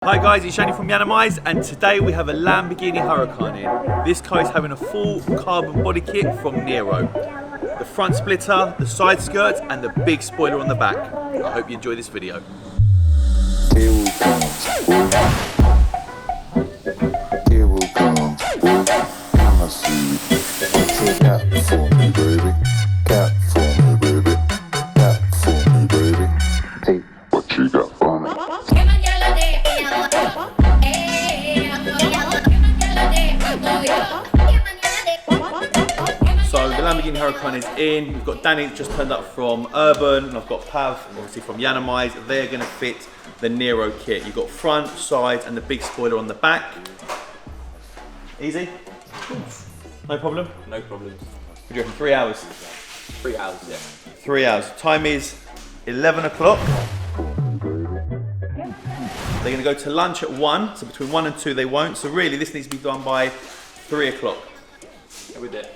Hi guys, it's Yanni from Yiannimize, and today we have a Lamborghini Huracan in. This car is having a full carbon body kit from Nero. The front splitter, the side skirts, and the big spoiler on the back. I hope you enjoy this video. Here we come. Here we come. I see. Take that for me, baby. Cat for me, baby. Cat for me, baby. Take what you got for me. So the Lamborghini Huracan is in. We've got Danny that just turned up from Urban, and I've got Pav, obviously from Yiannimize. They're going to fit the Nero kit. You've got front, side, and the big spoiler on the back. Easy? No problem? No problem. What do you reckon, 3 hours? 3 hours, yeah. 3 hours. Time is 11 o'clock. They're going to go to lunch at 1, so between 1 and 2 they won't. So really this needs to be done by 3 o'clock. Every day.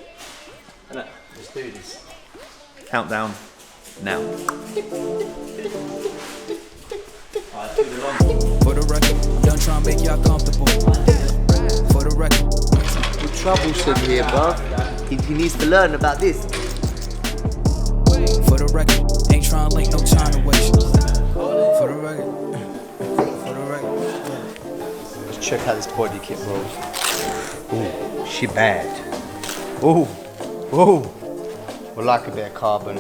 Let's do this. Countdown now. For the record, done trying to make y'all comfortable. For the record. You're troublesome here, bruv. He needs to learn about this. For the record, ain't trying to link, no time to waste. For the record. For the record. Let's check out this body kit, bro. Ooh, she bad. Ooh, ooh. We like a bit of carbon.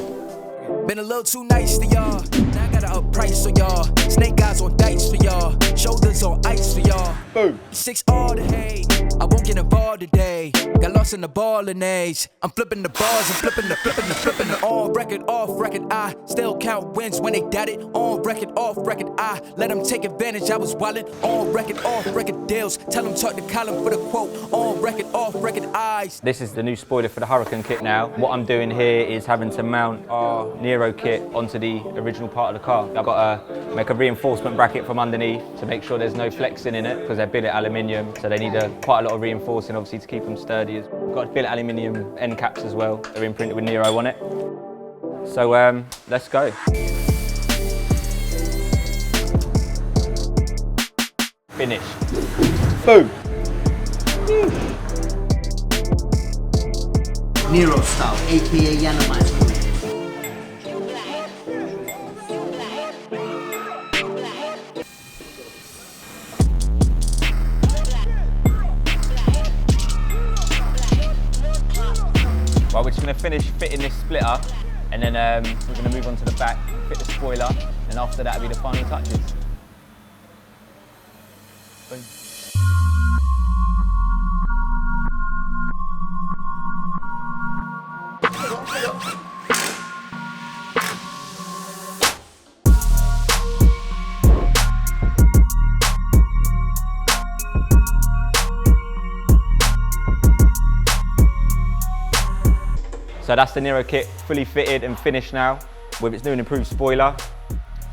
Been a little too nice to y'all. Now I gotta up price for y'all. Snake eyes on dice for y'all. Shoulders on ice for y'all. Boom. 6 all the hay. I won't get involved today. Got lost in the ball and A's. I'm flipping the bars and flipping the on record, off record. I still count wins when they doubt it. On record, off record. I let them take advantage. I was wildin'. On record, off record deals. Tell them talk to Colin for the quote. On record, off record eyes. This is the new spoiler for the Huracan kit now. What I'm doing here is having to mount our Nero kit onto the original part of the car. I've got to make a reinforcement bracket from underneath to make sure there's no flexing in it because they're billet aluminium, so they need quite a lot of reinforcing obviously to keep them sturdy. We've got billet aluminium end caps as well. They're imprinted with Nero on it. So let's go. Finished. Boom. Nero style, aka Yiannimize. Well, we're just going to finish fitting this splitter, and then we're going to move on to the back, fit the spoiler, and after that will be the final touches. Boom. So that's the Nero kit, fully fitted and finished now, with its new and improved spoiler,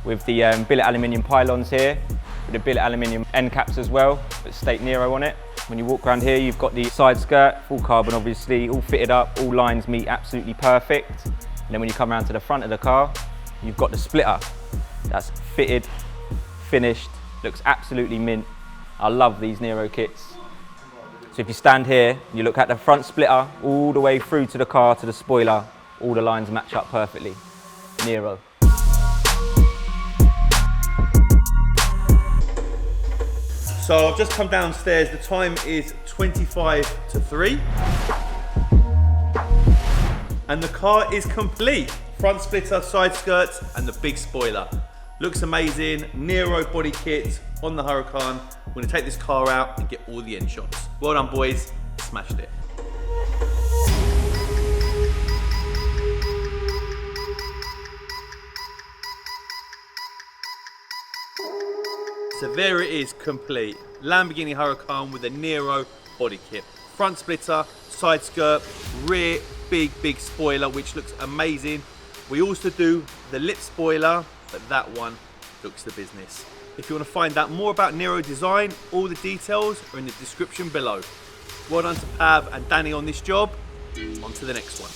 with the billet aluminium pylons here, with the billet aluminium end caps as well, that state Nero on it. When you walk around here, you've got the side skirt, full carbon obviously, all fitted up, all lines meet absolutely perfect. And then when you come around to the front of the car, you've got the splitter. That's fitted, finished, looks absolutely mint. I love these Nero kits. So if you stand here, you look at the front splitter all the way through to the car, to the spoiler, all the lines match up perfectly. Nero. So I've just come downstairs. The time is 25 to 3. And the car is complete. Front splitter, side skirts, and the big spoiler. Looks amazing. Nero body kit on the Huracan. We're gonna take this car out and get all the end shots. Well done, boys. Smashed it. So there it is, complete. Lamborghini Huracan with a Nero body kit. Front splitter, side skirt, rear big spoiler, which looks amazing. We also do the lip spoiler, but that one looks the business. If you want to find out more about Nero Design, all the details are in the description below. Well done to Pav and Danny on this job. On to the next one.